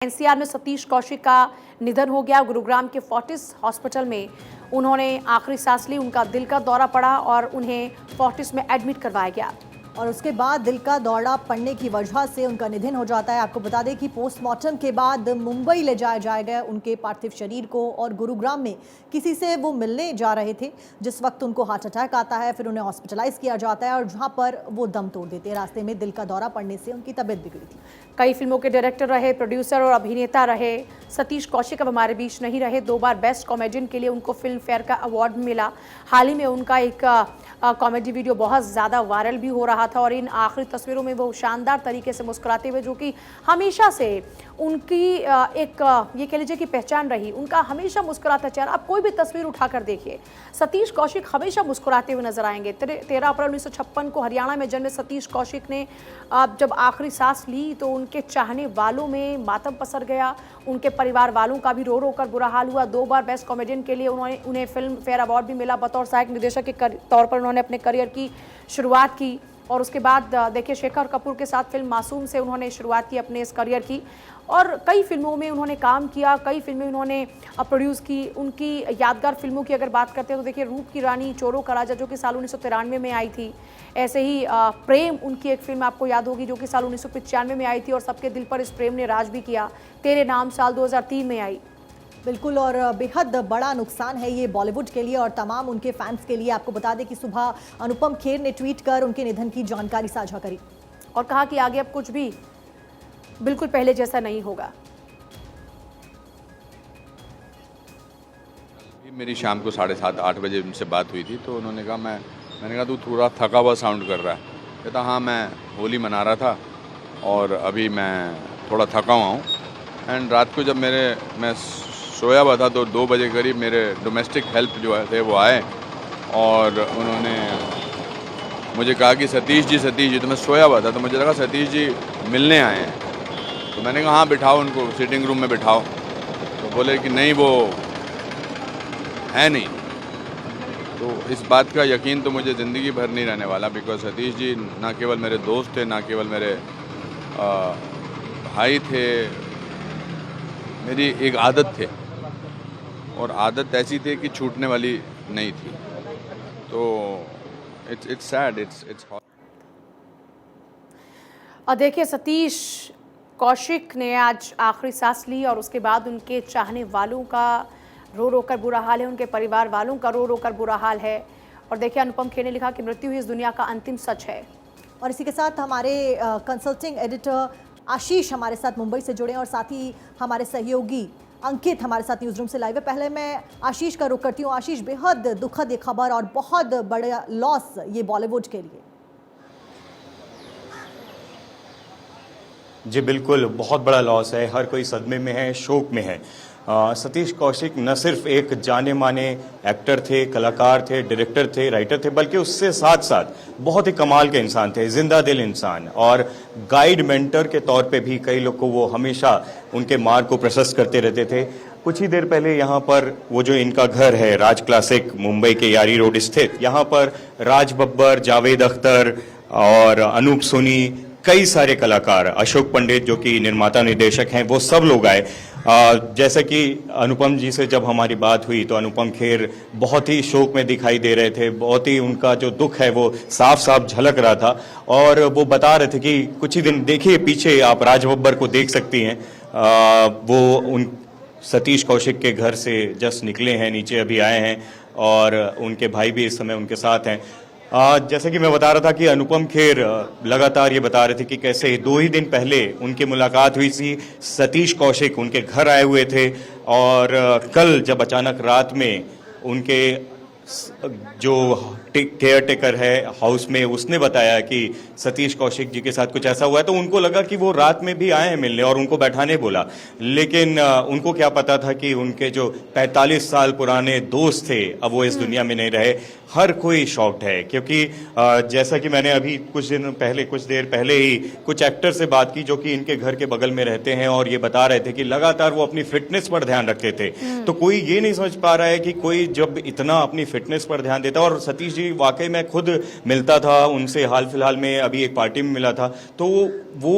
NCR में सतीश कौशिक का निधन हो गया। गुरुग्राम के फोर्टिस हॉस्पिटल में उन्होंने आखिरी सांस ली। उनका दिल का दौरा पड़ा और उन्हें फोर्टिस में एडमिट करवाया गया और उसके बाद दिल का दौरा पड़ने की वजह से उनका निधन हो जाता है। आपको बता दें कि पोस्टमार्टम के बाद मुंबई ले जाया जाएगा उनके पार्थिव शरीर को, और गुरुग्राम में किसी से वो मिलने जा रहे थे जिस वक्त उनको हार्ट अटैक आता है। फिर उन्हें हॉस्पिटलाइज किया जाता है और जहां पर वो दम तोड़ देते हैं। रास्ते में दिल का दौरा पड़ने से उनकी तबीयत बिगड़ी थी। कई फिल्मों के डायरेक्टर रहे, प्रोड्यूसर और अभिनेता रहे। सतीश कौशिक अब हमारे बीच नहीं रहे। 2 बार बेस्ट कॉमेडियन के लिए उनको फिल्म फेयर का अवार्ड मिला। हाल ही में उनका एक कॉमेडी वीडियो बहुत ज़्यादा वायरल भी हो रहा था और इन आखिरी तस्वीरों में वो शानदार तरीके से मुस्कुराते हुए, जो कि हमेशा से उनकी एक ये कह लीजिए कि पहचान रही, उनका हमेशा मुस्कुराता चेहरा। आप कोई भी तस्वीर उठाकर देखिए, सतीश कौशिक हमेशा मुस्कुराते हुए नजर आएंगे। 13 अप्रैल 1956 को हरियाणा में जन्मे सतीश कौशिक ने जब आखिरी सांस ली तो उनके चाहने वालों में मातम पसर गया। उनके परिवार वालों का भी रो रो कर बुरा हाल हुआ। 2 बार बेस्ट कॉमेडियन के लिए उन्हें फिल्म फेयर अवार्ड भी मिला। बतौर सहायक निर्देशक के तौर पर उन्होंने अपने करियर की शुरुआत की और उसके बाद देखिए शेखर कपूर के साथ फिल्म मासूम से उन्होंने शुरुआत की अपने इस करियर की और कई फिल्मों में उन्होंने काम किया, कई फिल्में उन्होंने प्रोड्यूस की। उनकी यादगार फिल्मों की अगर बात करते हैं तो देखिए रूप की रानी, चोरों का राजा जो कि साल 1993 में आई थी। ऐसे ही प्रेम, उनकी एक फिल्म आपको याद होगी जो कि साल 1995 में आई थी और सबके दिल पर इस प्रेम ने राज भी किया। तेरे नाम साल 2003 में आई। बिल्कुल, और बेहद बड़ा नुकसान है ये बॉलीवुड के लिए और तमाम उनके फैंस के लिए। आपको बता दें कि सुबह अनुपम खेर ने ट्वीट कर उनके निधन की जानकारी साझा करी और कहा कि आगे अब कुछ भी बिल्कुल पहले जैसा नहीं होगा। मेरी शाम को 7:30-8 बजे उनसे बात हुई थी तो उन्होंने कहा मैंने कहा तू थोड़ा थका हुआ साउंड कर रहा है। कहता हाँ मैं होली मना रहा था और अभी मैं थोड़ा थका हुआ हूँ। एंड रात को जब मैं सोया हुआ था तो 2 बजे करीब मेरे डोमेस्टिक हेल्प जो है थे वो आए और उन्होंने मुझे कहा कि सतीश जी। तो मैं सोया हुआ था तो मुझे लगा सतीश जी मिलने आए हैं। तो मैंने कहा हाँ बिठाओ उनको, सिटिंग रूम में बिठाओ। तो बोले कि नहीं वो है नहीं। तो इस बात का यकीन तो मुझे ज़िंदगी भर नहीं रहने वाला, बिकॉज सतीश जी ना केवल मेरे दोस्त थे, ना केवल मेरे भाई थे, मेरी एक आदत थे और आदत ऐसी थी कि छूटने वाली नहीं थी। तो इट्स सैड, इट्स और देखिए सतीश कौशिक ने आज आखिरी सांस ली और उसके बाद उनके चाहने वालों का रो रो कर बुरा हाल है, उनके परिवार वालों का रो रो कर बुरा हाल है। और देखिए अनुपम खेर ने लिखा कि मृत्यु ही इस दुनिया का अंतिम सच है। और इसी के साथ हमारे कंसल्टिंग एडिटर आशीष हमारे साथ मुंबई से जुड़े और साथ ही हमारे सहयोगी अंकित हमारे साथ न्यूज़ रूम से लाइव है। पहले मैं आशीष का रुख करती हूँ। आशीष, बेहद दुखद ये खबर और बहुत बड़ा लॉस ये बॉलीवुड के लिए। जी बिल्कुल, बहुत बड़ा लॉस है। हर कोई सदमे में है, शोक में है। सतीश कौशिक न सिर्फ एक जाने माने एक्टर थे, कलाकार थे, डायरेक्टर थे, राइटर थे, बल्कि उससे साथ साथ बहुत ही कमाल के इंसान थे, जिंदा दिल इंसान। और गाइड मेंटर के तौर पे भी कई लोग को वो हमेशा उनके मार्ग को प्रशस्त करते रहते थे। कुछ ही देर पहले यहाँ पर वो जो इनका घर है राज क्लासिक मुंबई के यारी रोड स्थित, यहाँ पर राज बब्बर, जावेद अख्तर और अनूप सोनी, कई सारे कलाकार, अशोक पंडित जो कि निर्माता निर्देशक हैं, वो सब लोग आए। जैसे कि अनुपम जी से जब हमारी बात हुई तो अनुपम खेर बहुत ही शोक में दिखाई दे रहे थे। बहुत ही उनका जो दुख है वो साफ साफ झलक रहा था और वो बता रहे थे कि कुछ ही दिन, देखिए पीछे आप राज बब्बर को देख सकती हैं, वो उन सतीश कौशिक के घर से जस्ट निकले हैं, नीचे अभी आए हैं और उनके भाई भी इस समय उनके साथ हैं। जैसे कि मैं बता रहा था कि अनुपम खेर लगातार ये बता रहे थे कि कैसे 2 ही दिन पहले उनकी मुलाकात हुई थी। सतीश कौशिक उनके घर आए हुए थे और कल जब अचानक रात में उनके जो केयर टेकर है हाउस में, उसने बताया कि सतीश कौशिक जी के साथ कुछ ऐसा हुआ है, तो उनको लगा कि वो रात में भी आए हैं मिलने और उनको बैठाने बोला। लेकिन उनको क्या पता था कि उनके जो 45 साल पुराने दोस्त थे अब वो इस दुनिया में नहीं रहे। हर कोई शॉक्ड है क्योंकि जैसा कि मैंने अभी कुछ देर पहले ही कुछ एक्टर से बात की जो कि इनके घर के बगल में रहते हैं और ये बता रहे थे कि लगातार वो अपनी फिटनेस पर ध्यान रखते थे। तो कोई ये नहीं समझ पा रहा है कि कोई जब इतना अपनी फिटनेस पर ध्यान देता है। और सतीश जी वाकई मैं खुद मिलता था उनसे, हाल फिलहाल में अभी एक पार्टी में मिला था, तो वो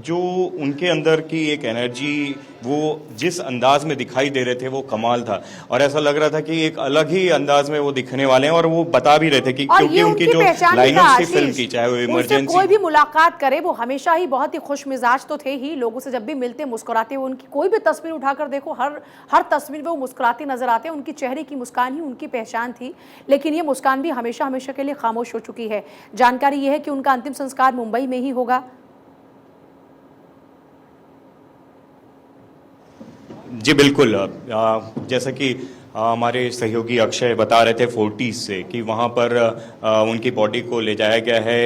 जो उनके अंदर की एक एनर्जी, वो जिस अंदाज में दिखाई दे रहे थे वो कमाल था। और ऐसा लग रहा था कि एक अलग ही अंदाज में वो दिखने वाले हैं। और वो बता भी रहे थे कि क्योंकि उनकी जो लाइनअप थी फिल्म की, चाहे वो इमरजेंसी, कोई भी मुलाकात करे वो हमेशा ही बहुत ही खुश मिजाज तो थे ही, लोगों से जब भी मिलते मुस्कुराते हुए, उनकी कोई भी तस्वीर उठाकर देखो, हर तस्वीर में वो मुस्कुराते नजर आते हैं। उनकी चेहरे की मुस्कान ही उनकी पहचान थी, लेकिन ये मुस्कान भी हमेशा हमेशा के लिए खामोश हो चुकी है। जानकारी ये है कि उनका अंतिम संस्कार मुंबई में ही होगा। जी बिल्कुल, जैसा कि हमारे सहयोगी अक्षय बता रहे थे फोर्टिस से कि वहाँ पर उनकी बॉडी को ले जाया गया है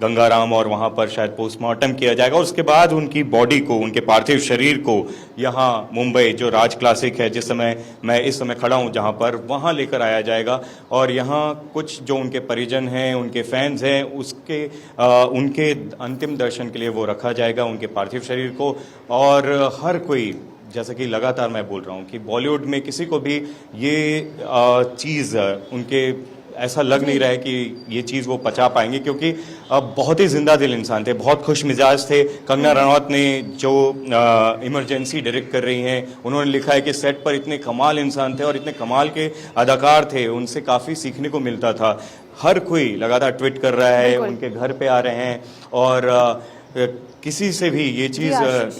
गंगाराम, और वहाँ पर शायद पोस्टमार्टम किया जाएगा। उसके बाद उनकी बॉडी को, उनके पार्थिव शरीर को यहाँ मुंबई, जो राज क्लासिक है जिस समय मैं इस समय खड़ा हूँ जहाँ पर, वहाँ लेकर आया जाएगा। और यहाँ कुछ जो उनके परिजन हैं, उनके फैंस हैं, उनके अंतिम दर्शन के लिए वो रखा जाएगा उनके पार्थिव शरीर को। और हर कोई, जैसा कि लगातार मैं बोल रहा हूँ कि बॉलीवुड में किसी को भी ये चीज़ उनके ऐसा लग नहीं रहा है कि ये चीज़ वो पचा पाएंगे, क्योंकि बहुत ही जिंदा दिल इंसान थे, बहुत खुश मिजाज थे। कंगना रनौत ने जो इमरजेंसी डायरेक्ट कर रही हैं, उन्होंने लिखा है कि सेट पर इतने कमाल इंसान थे और इतने कमाल के अदाकार थे, उनसे काफ़ी सीखने को मिलता था। हर कोई लगातार ट्वीट कर रहा है, उनके घर पे आ रहे हैं, और किसी से भी ये चीज़,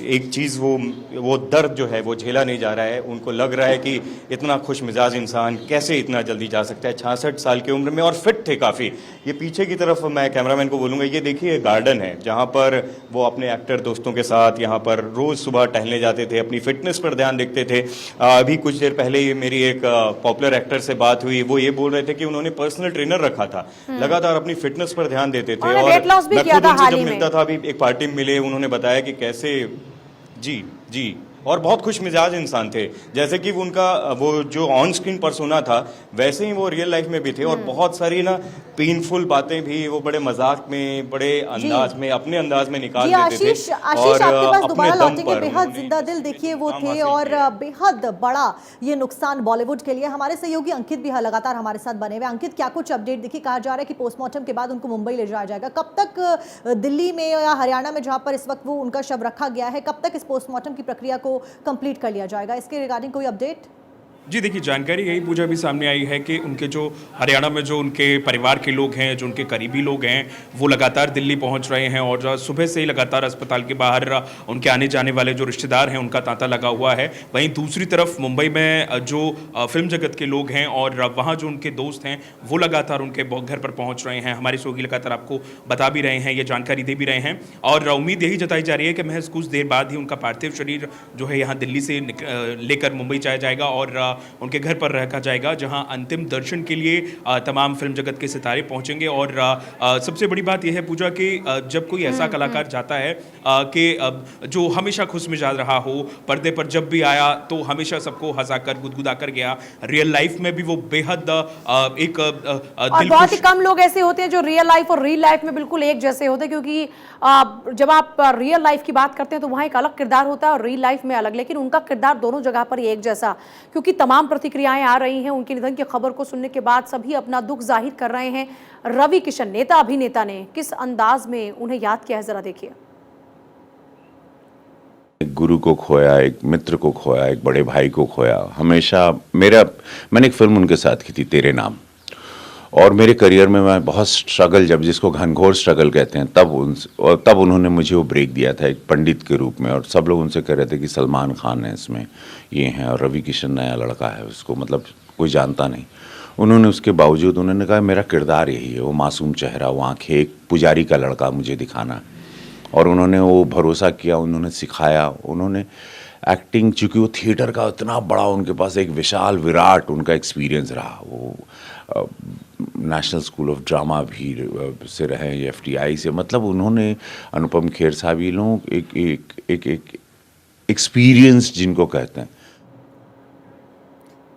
एक चीज़ वो दर्द जो है वो झेला नहीं जा रहा है। उनको लग रहा है कि इतना खुश मिजाज इंसान कैसे इतना जल्दी जा सकता है, 66 साल की उम्र में, और फिट थे काफ़ी। ये पीछे की तरफ मैं कैमरामैन को बोलूँगा, ये देखिए गार्डन है जहाँ पर वो अपने एक्टर दोस्तों के साथ यहाँ पर रोज़ सुबह टहलने जाते थे, अपनी फिटनेस पर ध्यान देखते थे। अभी कुछ देर पहले ही मेरी एक पॉपुलर एक्टर से बात हुई, वो ये बोल रहे थे कि उन्होंने पर्सनल ट्रेनर रखा था, लगातार अपनी फिटनेस पर ध्यान देते थे। और मैं खुद उनसे जब मिलता था, अभी एक पार्टी में मिले, उन्होंने बताया कि कैसे, जी, और बहुत खुश मिजाज इंसान थे। जैसे कि वो जो ऑन स्क्रीन पर्सोना था, वैसे ही वो रियल लाइफ में भी थे। और बहुत सारी ना पेनफुल बातें भी वो बड़े मजाक में, बड़े अंदाज में, अपने अंदाज में निकाल देते थे। आशीष आपके पास दोबारा लौटेंगे। बेहद जिंदा दिल देखिए वो थे, और बेहद बड़ा ये नुकसान बॉलीवुड के लिए। हमारे सहयोगी अंकित भी लगातार हमारे साथ बने हुए। अंकित, क्या कुछ अपडेट? देखिए, कहा जा रहा है कि पोस्टमार्टम के बाद उनको मुंबई ले जाया जाएगा। कब तक दिल्ली में या हरियाणा में, जहां पर इस वक्त वो उनका शव रखा गया है, कब तक इस पोस्टमार्टम की प्रक्रिया को कंप्लीट कर लिया जाएगा? इसके रिगार्डिंग कोई अपडेट? जी देखिए, जानकारी यही पूजा भी सामने आई है कि उनके जो हरियाणा में जो उनके परिवार के लोग हैं, जो उनके करीबी लोग हैं, वो लगातार दिल्ली पहुंच रहे हैं। और सुबह से ही लगातार अस्पताल के बाहर उनके आने जाने वाले जो रिश्तेदार हैं उनका तांता लगा हुआ है। वहीं दूसरी तरफ मुंबई में जो फिल्म जगत के लोग हैं और वहाँ जो उनके दोस्त हैं, वो लगातार उनके घर पर पहुँच रहे हैं। हमारे सहयोगी लगातार आपको बता भी रहे हैं, ये जानकारी दे भी रहे हैं। और उम्मीद यही जताई जा रही है कि महज कुछ देर बाद ही उनका पार्थिव शरीर जो है यहाँ दिल्ली से लेकर मुंबई जाया जाएगा और उनके घर पर रखा जाएगा, जहां अंतिम दर्शन के लिए तमाम फिल्म जगत के सितारे पहुंचेंगे। और सबसे बड़ी बात यह है पूजा कि जब कोई ऐसा कलाकार जाता है कि जो हमेशा खुश मिजाज रहा हो, पर्दे पर जब भी आया तो हमेशा सबको हंसाकर गुदगुदाकर गया, रियल लाइफ में भी वो बेहद एक और बहुत ही कम लोग ऐसे होते हैं जो रियल लाइफ और रियल लाइफ में बिल्कुल एक जैसे होते हैं, क्योंकि जब आप रियल लाइफ की बात करते हैं तो वहाँ एक अलग किरदार होता है और रियल लाइफ में अलग, लेकिन उनका किरदार दोनों जगह पर एक जैसा। क्योंकि तमाम प्रतिक्रियाएं आ रही हैं उनके निधन की खबर को सुनने के बाद, सभी अपना दुख जाहिर कर रहे हैं। रवि किशन, नेता अभिनेता, ने किस अंदाज में उन्हें याद किया है, जरा देखिए। एक गुरु को खोया, एक मित्र को खोया, एक बड़े भाई को खोया। हमेशा मैंने एक फिल्म उनके साथ की थी, तेरे नाम, और मेरे करियर में मैं बहुत स्ट्रगल, जब जिसको घनघोर स्ट्रगल कहते हैं, तब उन्होंने मुझे वो ब्रेक दिया था एक पंडित के रूप में। और सब लोग उनसे कह रहे थे कि सलमान खान है इसमें, ये हैं, और रवि किशन नया लड़का है, उसको मतलब कोई जानता नहीं। उन्होंने उसके बावजूद उन्होंने कहा मेरा किरदार यही है, वो मासूम चेहरा, वो आँखें, एक पुजारी का लड़का मुझे दिखाना। और उन्होंने वो भरोसा किया, उन्होंने सिखाया, उन्होंने एक्टिंग, चूँकि वो थिएटर का इतना बड़ा उनके पास एक विशाल विराट उनका एक्सपीरियंस रहा। वो नेशनल स्कूल ऑफ ड्रामा भी से रहे, FTI से, मतलब उन्होंने, अनुपम खेर साहब, ये लोग एक एक्सपीरियंस जिनको कहते हैं,